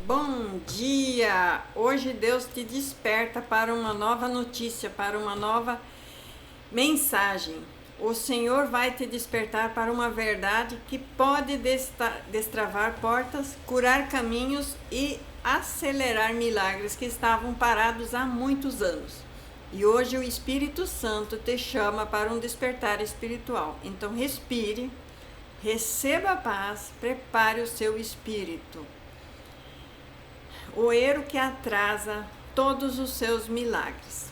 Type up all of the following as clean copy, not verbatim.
Bom dia! Hoje Deus te desperta para uma nova notícia, para uma nova mensagem. O Senhor vai te despertar para uma verdade que pode destravar portas, curar caminhos e acelerar milagres que estavam parados há muitos anos. E hoje o Espírito Santo te chama para um despertar espiritual. Então respire, receba a paz, prepare o seu espírito. O erro que atrasa todos os seus milagres.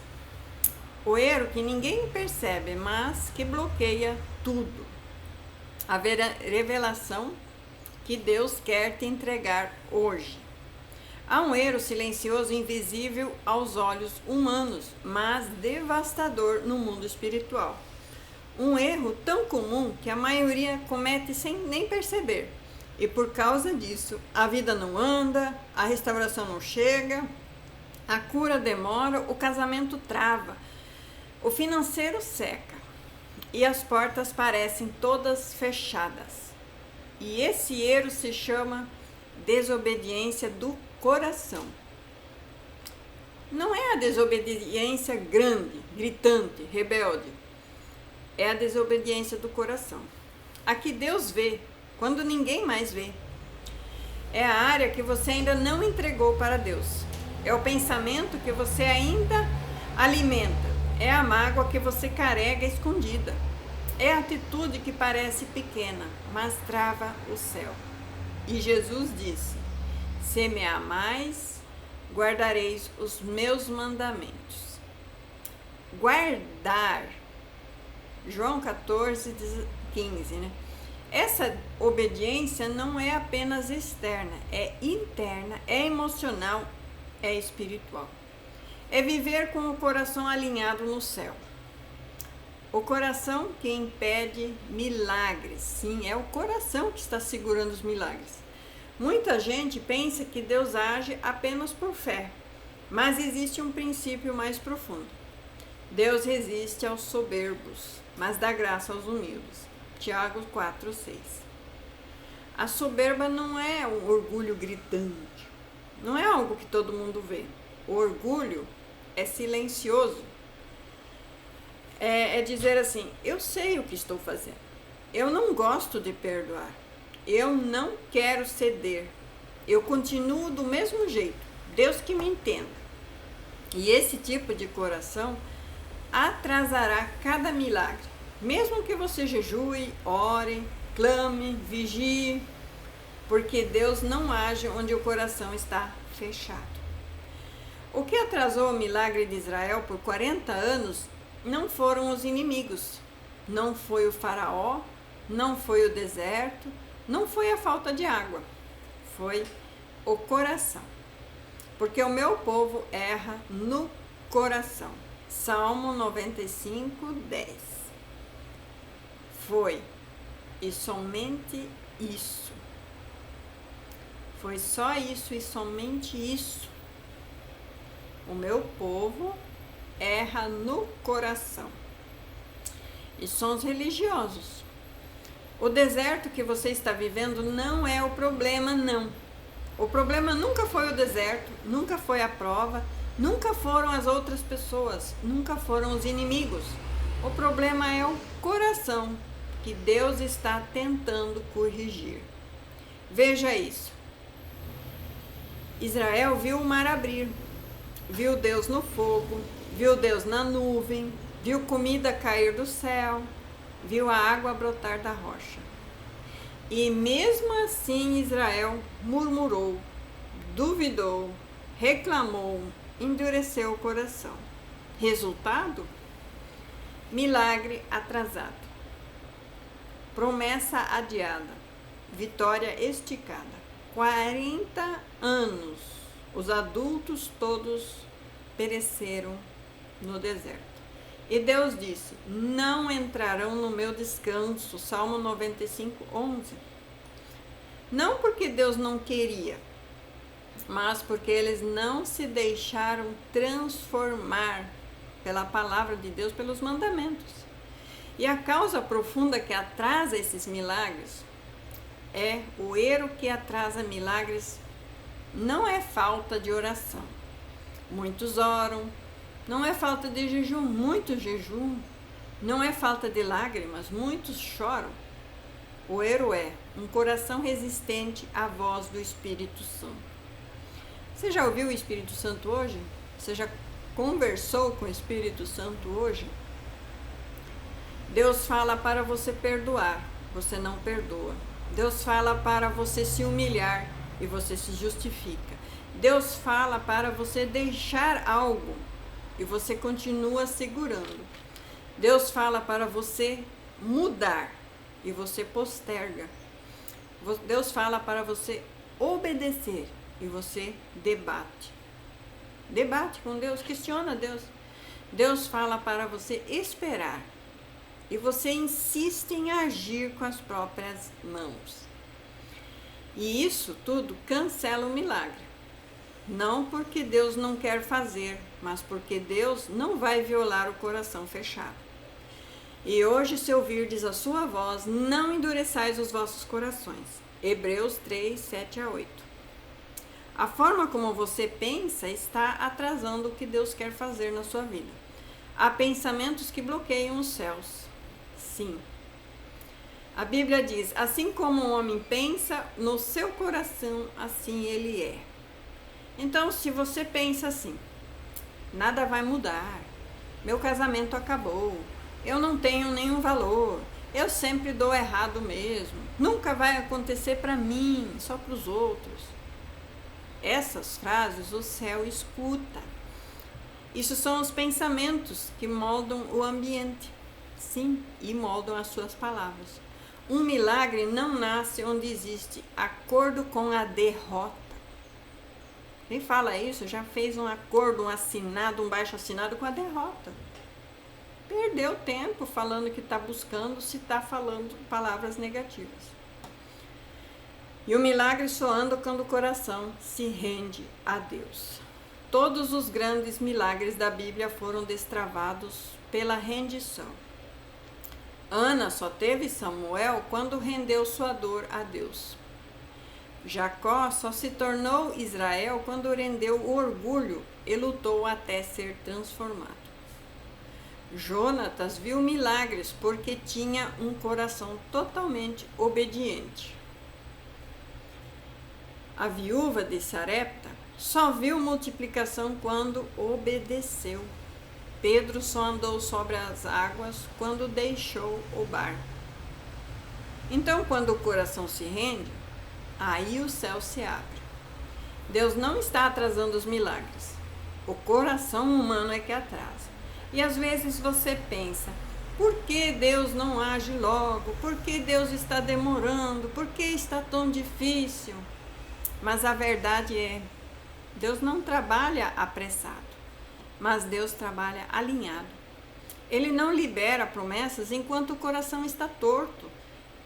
O erro que ninguém percebe, mas que bloqueia tudo. A revelação que Deus quer te entregar hoje. Há um erro silencioso e invisível aos olhos humanos, mas devastador no mundo espiritual. Um erro tão comum que a maioria comete sem nem perceber. E por causa disso, a vida não anda, a restauração não chega, a cura demora, o casamento trava, o financeiro seca e as portas parecem todas fechadas. E esse erro se chama desobediência do coração. Não é a desobediência grande, gritante, rebelde. É a desobediência do coração. A que Deus vê quando ninguém mais vê. É a área que você ainda não entregou para Deus. É o pensamento que você ainda alimenta. É a mágoa que você carrega escondida. É a atitude que parece pequena, mas trava o céu. E Jesus disse: se me amais, guardareis os meus mandamentos. Guardar. João 14, 15, né? Essa obediência não é apenas externa, é interna, é emocional, é espiritual. É viver com o coração alinhado no céu. O coração que impede milagres. Sim, é o coração que está segurando os milagres. Muita gente pensa que Deus age apenas por fé, mas existe um princípio mais profundo. Deus resiste aos soberbos, mas dá graça aos humildes. Tiago 4:6. A soberba não é um orgulho gritante, não é algo que todo mundo vê. O orgulho é silencioso. É dizer assim: eu sei o que estou fazendo, eu não gosto de perdoar, eu não quero ceder, eu continuo do mesmo jeito, Deus que me entenda. E esse tipo de coração atrasará cada milagre. Mesmo que você jejue, ore, clame, vigie, porque Deus não age onde o coração está fechado. O que atrasou o milagre de Israel por 40 anos não foram os inimigos, não foi o faraó, não foi o deserto, não foi a falta de água, foi o coração. Porque o meu povo erra no coração. Salmo 95, 10. Foi, e somente isso. Foi só isso e somente isso. O meu povo erra no coração. E são os religiosos. O deserto que você está vivendo não é o problema, não. O problema nunca foi o deserto, nunca foi a prova, nunca foram as outras pessoas, nunca foram os inimigos. O problema é o coração, que Deus está tentando corrigir. Veja isso. Israel viu o mar abrir, viu Deus no fogo, viu Deus na nuvem, viu comida cair do céu, viu a água brotar da rocha. E mesmo assim Israel murmurou, duvidou, reclamou, endureceu o coração. Resultado? Milagre atrasado. Promessa adiada, vitória esticada. 40 anos, os adultos todos pereceram no deserto. E Deus disse: não entrarão no meu descanso. Salmo 95, 11. Não porque Deus não queria, mas porque eles não se deixaram transformar pela palavra de Deus, pelos mandamentos. E a causa profunda que atrasa esses milagres é o erro que atrasa milagres não é falta de oração. Muitos oram. Não é falta de jejum, muitos jejum. Não é falta de lágrimas, muitos choram. O erro é um coração resistente à voz do Espírito Santo. Você já ouviu o Espírito Santo hoje? Você já conversou com o Espírito Santo hoje? Deus fala para você perdoar, você não perdoa. Deus fala para você se humilhar e você se justifica. Deus fala para você deixar algo e você continua segurando. Deus fala para você mudar e você posterga. Deus fala para você obedecer e você debate. Debate com Deus, questiona Deus. Deus fala para você esperar e você insiste em agir com as próprias mãos. E isso tudo cancela o milagre. Não porque Deus não quer fazer, mas porque Deus não vai violar o coração fechado. E hoje, se ouvirdes a sua voz, não endureçais os vossos corações. Hebreus 3, 7 a 8. A forma como você pensa está atrasando o que Deus quer fazer na sua vida. Há pensamentos que bloqueiam os céus. Sim. A Bíblia diz, assim como o homem pensa no seu coração, assim ele é. Então, se você pensa assim, nada vai mudar, meu casamento acabou, eu não tenho nenhum valor, eu sempre dou errado mesmo, nunca vai acontecer para mim, só para os outros. Essas frases o céu escuta. Isso são os pensamentos que moldam o ambiente, sim, e moldam as suas palavras. Um milagre não nasce onde existe acordo com a derrota. Quem fala isso já fez um acordo, um assinado, um baixo assinado com a derrota. Perdeu tempo falando que está buscando, se está falando palavras negativas. E o milagre só anda quando o coração se rende a Deus. Todos os grandes milagres da Bíblia foram destravados pela rendição. Ana só teve Samuel quando rendeu sua dor a Deus. Jacó só se tornou Israel quando rendeu o orgulho e lutou até ser transformado. Jonatas viu milagres porque tinha um coração totalmente obediente. A viúva de Sarepta só viu multiplicação quando obedeceu. Pedro só andou sobre as águas quando deixou o barco. Então, quando o coração se rende, aí o céu se abre. Deus não está atrasando os milagres. O coração humano é que atrasa. E às vezes você pensa, por que Deus não age logo? Por que Deus está demorando? Por que está tão difícil? Mas a verdade é, Deus não trabalha apressado, mas Deus trabalha alinhado. Ele não libera promessas enquanto o coração está torto.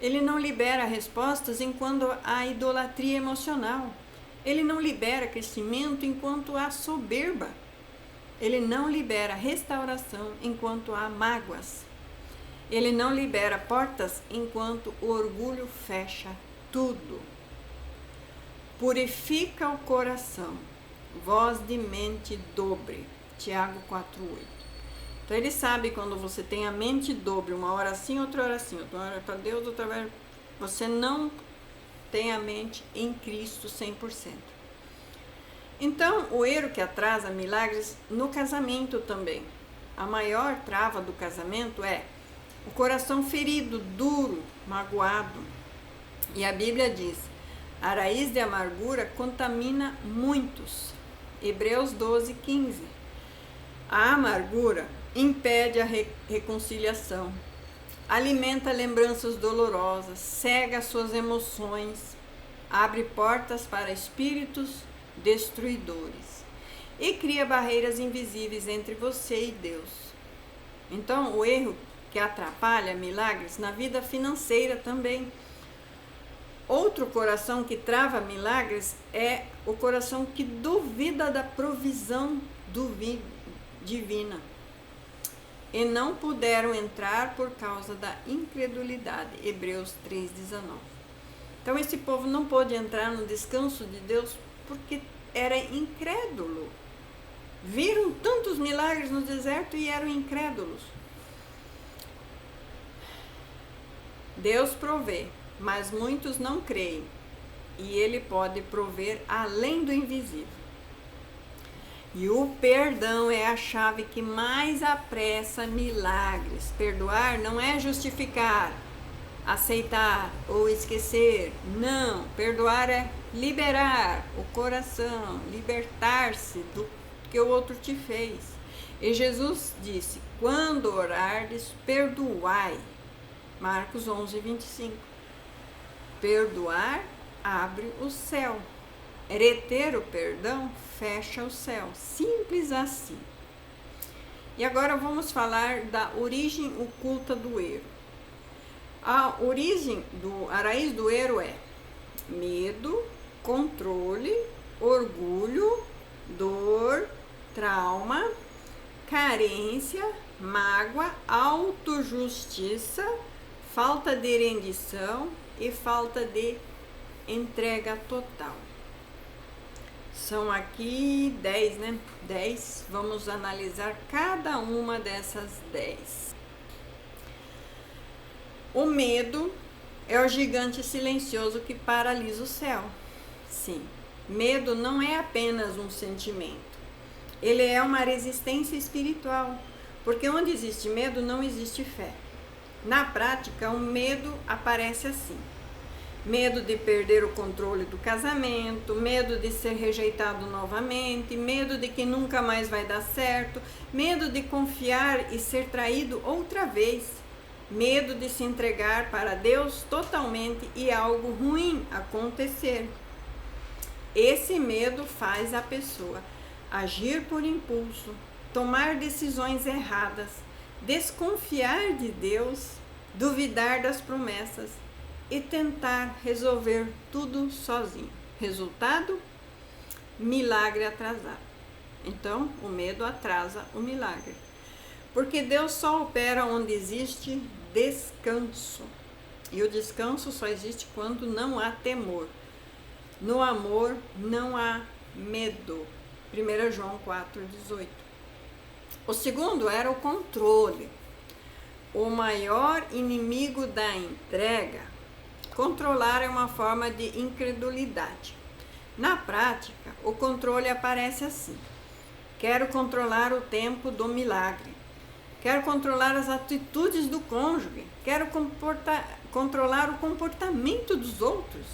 Ele não libera respostas enquanto há idolatria emocional. Ele não libera crescimento enquanto há soberba. Ele não libera restauração enquanto há mágoas. Ele não libera portas enquanto o orgulho fecha tudo. Purifica o coração, voz de mente dobre. Tiago 4:8. Então ele sabe quando você tem a mente dobre, uma hora assim, outra hora assim, outra hora para Deus, outra hora... Você não tem a mente em Cristo 100%. Então, o erro que atrasa milagres no casamento também. A maior trava do casamento é o coração ferido, duro, magoado. E a Bíblia diz, a raiz de amargura contamina muitos. Hebreus 12:15. A amargura impede a reconciliação, alimenta lembranças dolorosas, cega suas emoções, abre portas para espíritos destruidores e cria barreiras invisíveis entre você e Deus. Então, o erro que atrapalha milagres na vida financeira também. Outro coração que trava milagres é o coração que duvida da provisão divina e não puderam entrar por causa da incredulidade. Hebreus 3:19. Então esse povo não pôde entrar no descanso de Deus porque era incrédulo. Viram tantos milagres no deserto e eram incrédulos. Deus provê, mas muitos não creem. E Ele pode prover além do invisível. E o perdão é a chave que mais apressa milagres. Perdoar não é justificar, aceitar ou esquecer. Não, perdoar é liberar o coração, libertar-se do que o outro te fez. E Jesus disse: quando orardes, perdoai. Marcos 11, 25. Perdoar abre o céu. Reter o perdão fecha o céu. Simples assim. E agora vamos falar da origem oculta do erro. A raiz do erro é medo, controle, orgulho, dor, trauma, carência, mágoa, autojustiça, falta de rendição e falta de entrega total. São aqui 10, né? 10. Vamos analisar cada uma dessas 10. O medo é o gigante silencioso que paralisa o céu. Sim, medo não é apenas um sentimento. Ele é uma resistência espiritual, porque onde existe medo não existe fé. Na prática, o medo aparece assim: medo de perder o controle do casamento, medo de ser rejeitado novamente, medo de que nunca mais vai dar certo, medo de confiar e ser traído outra vez, medo de se entregar para Deus totalmente e algo ruim acontecer. Esse medo faz a pessoa agir por impulso, tomar decisões erradas, desconfiar de Deus, duvidar das promessas e tentar resolver tudo sozinho. Resultado? Milagre atrasado. Então, o medo atrasa o milagre. Porque Deus só opera onde existe descanso. E o descanso só existe quando não há temor. No amor não há medo. 1 João 4,18. O segundo era o controle. O maior inimigo da entrega. Controlar é uma forma de incredulidade. Na prática, o controle aparece assim: quero controlar o tempo do milagre, quero controlar as atitudes do cônjuge, quero controlar o comportamento dos outros,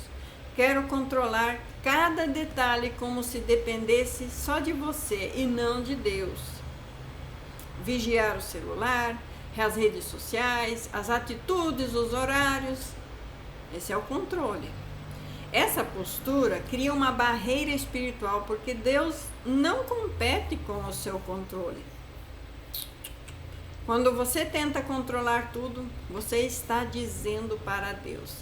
quero controlar cada detalhe como se dependesse só de você e não de Deus. Vigiar o celular, as redes sociais, as atitudes, os horários. Esse é o controle. Essa postura cria uma barreira espiritual, porque Deus não compete com o seu controle. Quando você tenta controlar tudo, você está dizendo para Deus: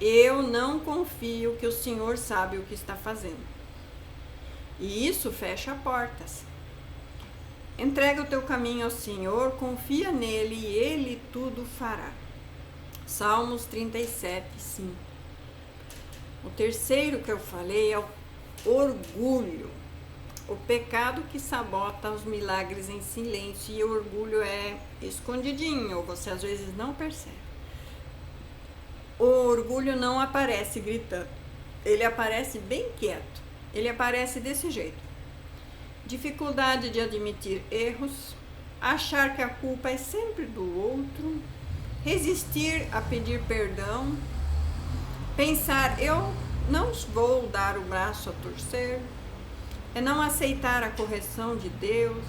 eu não confio que o Senhor sabe o que está fazendo. E isso fecha portas. Entrega o teu caminho ao Senhor, confia nele e ele tudo fará. Salmos 37, 5. O terceiro que eu falei é o orgulho. O pecado que sabota os milagres em silêncio, e o orgulho é escondidinho, você às vezes não percebe. O orgulho não aparece gritando, ele aparece bem quieto, ele aparece desse jeito: dificuldade de admitir erros, achar que a culpa é sempre do outro, resistir a pedir perdão, pensar eu não vou dar o braço a torcer, é não aceitar a correção de Deus.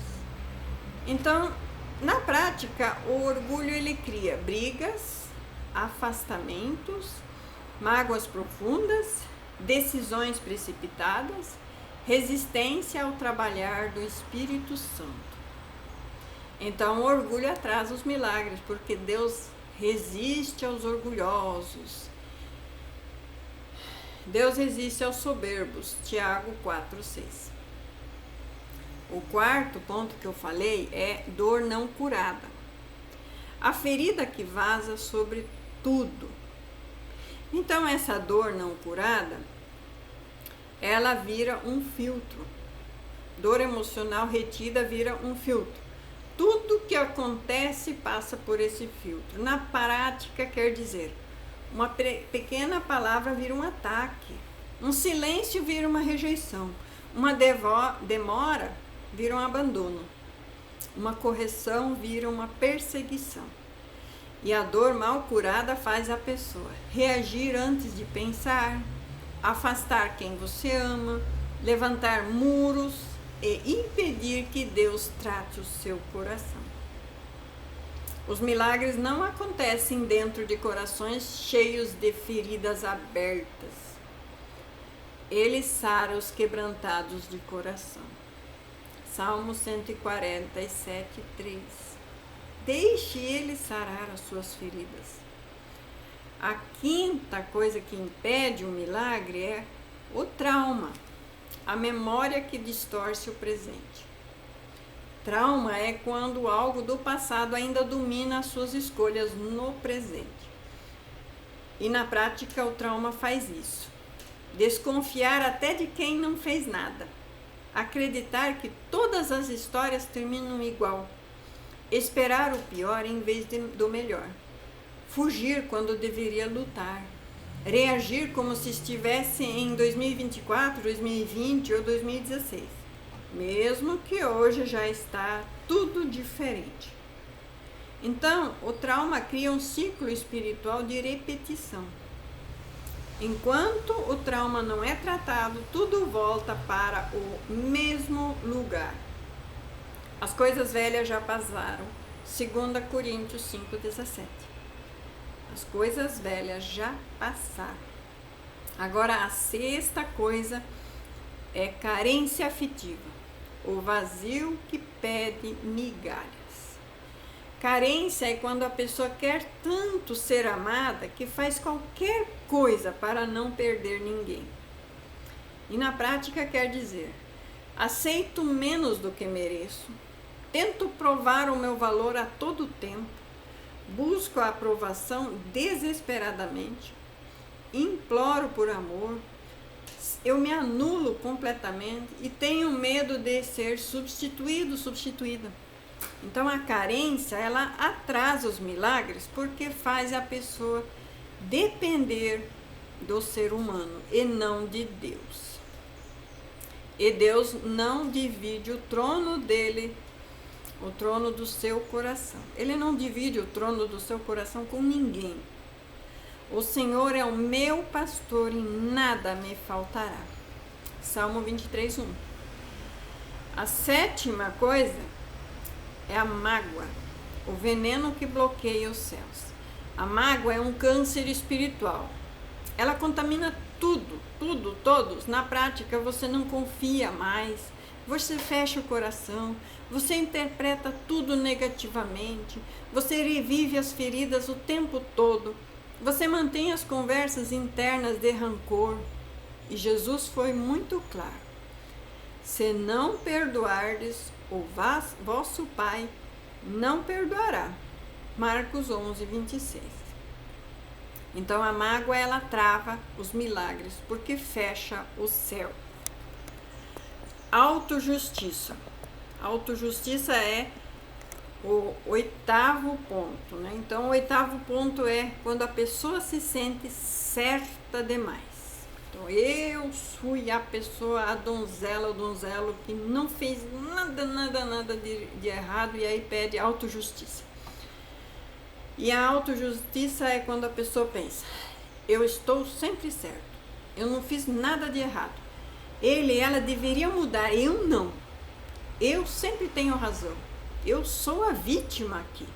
Então, na prática, o orgulho ele cria brigas, afastamentos, mágoas profundas, decisões precipitadas, resistência ao trabalhar do Espírito Santo. Então, o orgulho atrasa os milagres, porque Deus resiste aos orgulhosos. Deus resiste aos soberbos. Tiago 4,6. O quarto ponto que eu falei é dor não curada. A ferida que vaza sobre tudo. Então, essa dor não curada ela vira um filtro. Dor emocional retida vira um filtro. Tudo que acontece passa por esse filtro. Na prática, quer dizer, uma pequena palavra vira um ataque, um silêncio vira uma rejeição, uma demora vira um abandono, uma correção vira uma perseguição. E a dor mal curada faz a pessoa reagir antes de pensar, afastar quem você ama, levantar muros e impedir que Deus trate o seu coração. Os milagres não acontecem dentro de corações cheios de feridas abertas. Ele sara os quebrantados de coração. Salmo 147, 3. Deixe ele sarar as suas feridas. A quinta coisa que impede o milagre é o trauma, a memória que distorce o presente. Trauma é quando algo do passado ainda domina as suas escolhas no presente. E na prática o trauma faz isso. Desconfiar até de quem não fez nada. Acreditar que todas as histórias terminam igual. Esperar o pior em vez do melhor. Fugir quando deveria lutar. Reagir como se estivesse em 2024, 2020 ou 2016. Mesmo que hoje já está tudo diferente. Então, o trauma cria um ciclo espiritual de repetição. Enquanto o trauma não é tratado, tudo volta para o mesmo lugar. As coisas velhas já passaram. 2 Coríntios 5,17. As coisas velhas já passaram. Agora, a sexta coisa é carência afetiva. O vazio que pede migalhas. Carência é quando a pessoa quer tanto ser amada que faz qualquer coisa para não perder ninguém. E na prática quer dizer, aceito menos do que mereço, tento provar o meu valor a todo tempo, busco a aprovação desesperadamente, imploro por amor, eu me anulo completamente e tenho medo de ser substituída. Então a carência, ela atrasa os milagres porque faz a pessoa depender do ser humano e não de Deus. E Deus não divide o trono dele, o trono do seu coração. Ele não divide o trono do seu coração com ninguém. O Senhor é o meu pastor e nada me faltará. Salmo 23, 1. A sétima coisa é a mágoa, o veneno que bloqueia os céus. A mágoa é um câncer espiritual. Ela contamina tudo, todos. Na prática, você não confia mais, você fecha o coração, você interpreta tudo negativamente, você revive as feridas o tempo todo, você mantém as conversas internas de rancor. E Jesus foi muito claro. Se não perdoardes, o vosso Pai não perdoará. Marcos 11, 26. Então a mágoa, ela trava os milagres, porque fecha o céu. Autojustiça. Autojustiça é o oitavo ponto, né? Então o oitavo ponto é quando a pessoa se sente certa demais. Então eu fui a pessoa, a donzela, o donzelo que não fez nada de errado e aí pede autojustiça. E a autojustiça é quando a pessoa pensa, eu estou sempre certo, eu não fiz nada de errado. Ele e ela deveriam mudar, eu não. Eu sempre tenho razão. Eu sou a vítima aqui.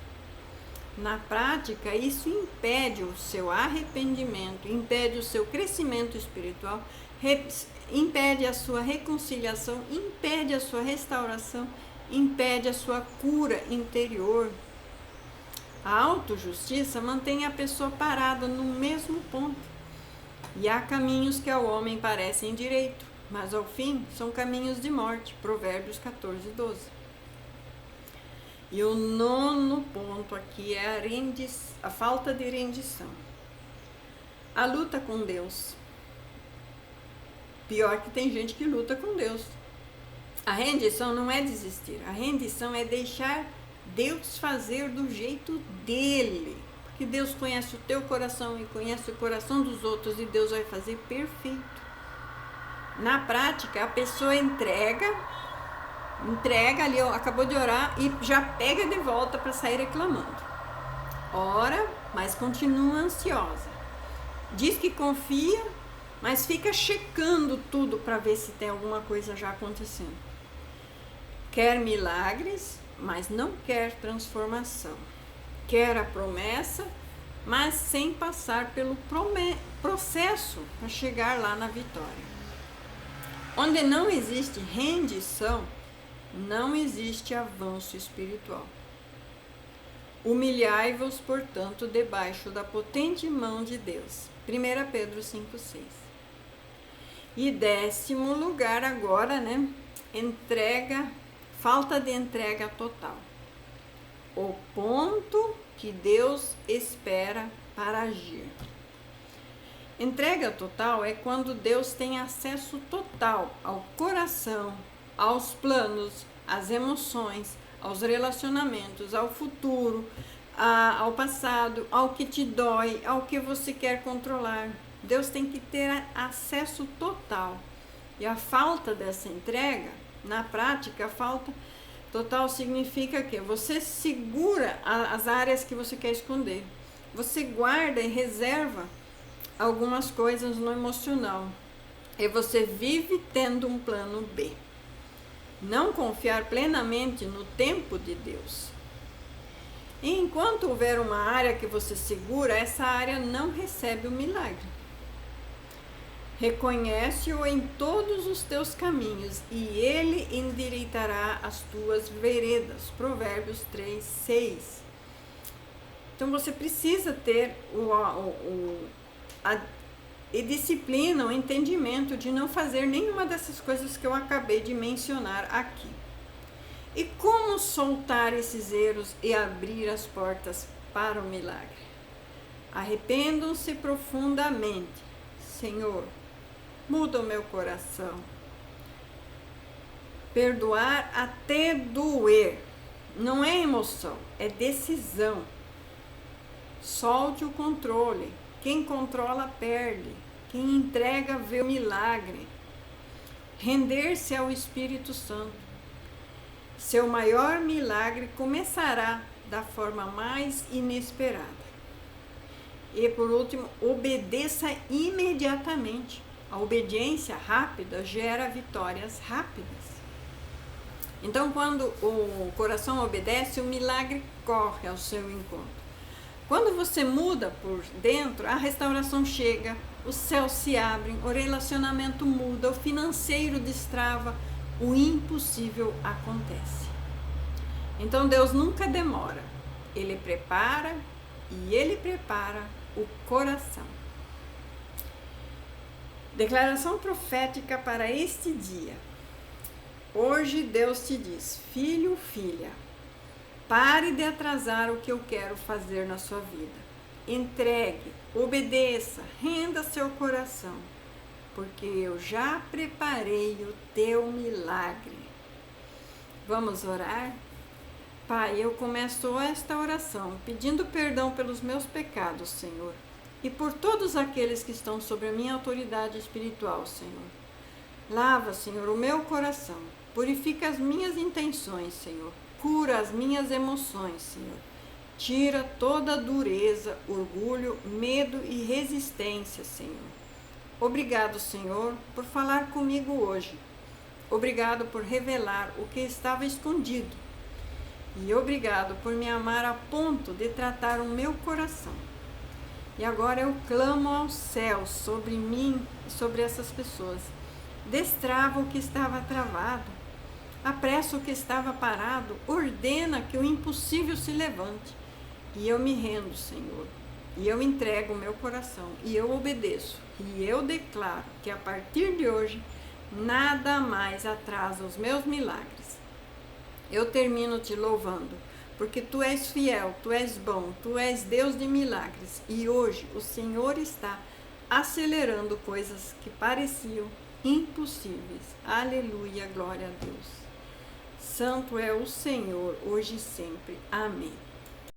Na prática, isso impede o seu arrependimento, impede o seu crescimento espiritual, impede a sua reconciliação, impede a sua restauração, impede a sua cura interior. A autojustiça mantém a pessoa parada no mesmo ponto. E há caminhos que ao homem parecem direito, mas ao fim são caminhos de morte. Provérbios 14, 12. E o nono ponto aqui é a falta de rendição. A luta com Deus. Pior que tem gente que luta com Deus. A rendição não é desistir, a rendição é deixar Deus fazer do jeito dele. Porque Deus conhece o teu coração e conhece o coração dos outros, e Deus vai fazer perfeito. Na prática, a pessoa entrega ali, acabou de orar e já pega de volta para sair reclamando. Ora, mas continua ansiosa. Diz que confia, mas fica checando tudo para ver se tem alguma coisa já acontecendo. Quer milagres, mas não quer transformação. Quer a promessa, mas sem passar pelo processo para chegar lá na vitória. Onde não existe rendição, não existe avanço espiritual. Humilhai-vos, portanto, debaixo da potente mão de Deus. 1 Pedro 5,6. E 10º lugar agora, falta de entrega total. O ponto que Deus espera para agir. Entrega total é quando Deus tem acesso total ao coração, aos planos, às emoções, aos relacionamentos, ao futuro, ao passado, ao que te dói, ao que você quer controlar. Deus tem que ter acesso total. E a falta dessa entrega, na prática, a falta total significa que você segura as áreas que você quer esconder. Você guarda e reserva algumas coisas no emocional. E você vive tendo um plano B. Não confiar plenamente no tempo de Deus. E enquanto houver uma área que você segura, essa área não recebe o milagre. Reconhece-o em todos os teus caminhos, e ele endireitará as tuas veredas. Provérbios 3:6. Então você precisa ter a disciplina, o entendimento de não fazer nenhuma dessas coisas que eu acabei de mencionar aqui. E como soltar esses erros e abrir as portas para o milagre? Arrependam-se profundamente. Senhor, muda o meu coração. Perdoar até doer. Não é emoção, é decisão. Solte o controle. Quem controla perde. Quem entrega vê o milagre. Render-se ao Espírito Santo. Seu maior milagre começará da forma mais inesperada. E por último, obedeça imediatamente. A obediência rápida gera vitórias rápidas. Então, quando o coração obedece, o milagre corre ao seu encontro. Quando você muda por dentro, a restauração chega, os céus se abrem, o relacionamento muda, o financeiro destrava, o impossível acontece. Então Deus nunca demora, Ele prepara o coração. Declaração profética para este dia. Hoje Deus te diz: filho, filha, pare de atrasar o que eu quero fazer na sua vida. Entregue, obedeça, renda seu coração, porque eu já preparei o teu milagre. Vamos orar? Pai, eu começo esta oração pedindo perdão pelos meus pecados, Senhor, e por todos aqueles que estão sob a minha autoridade espiritual, Senhor. Lava, Senhor, o meu coração, purifica as minhas intenções, Senhor, cura as minhas emoções, Senhor. Tira toda a dureza, orgulho, medo e resistência, Senhor. Obrigado, Senhor, por falar comigo hoje. Obrigado por revelar o que estava escondido. E obrigado por me amar a ponto de tratar o meu coração. E agora eu clamo ao céu sobre mim e sobre essas pessoas. Destrava o que estava travado. Apressa o que estava parado. Ordena que o impossível se levante. E eu me rendo, Senhor. E eu entrego o meu coração. E eu obedeço. E eu declaro que a partir de hoje, nada mais atrasa os meus milagres. Eu termino te louvando, porque Tu és fiel, Tu és bom, Tu és Deus de milagres. E hoje o Senhor está acelerando coisas que pareciam impossíveis. Aleluia, glória a Deus. Santo é o Senhor, hoje e sempre. Amém.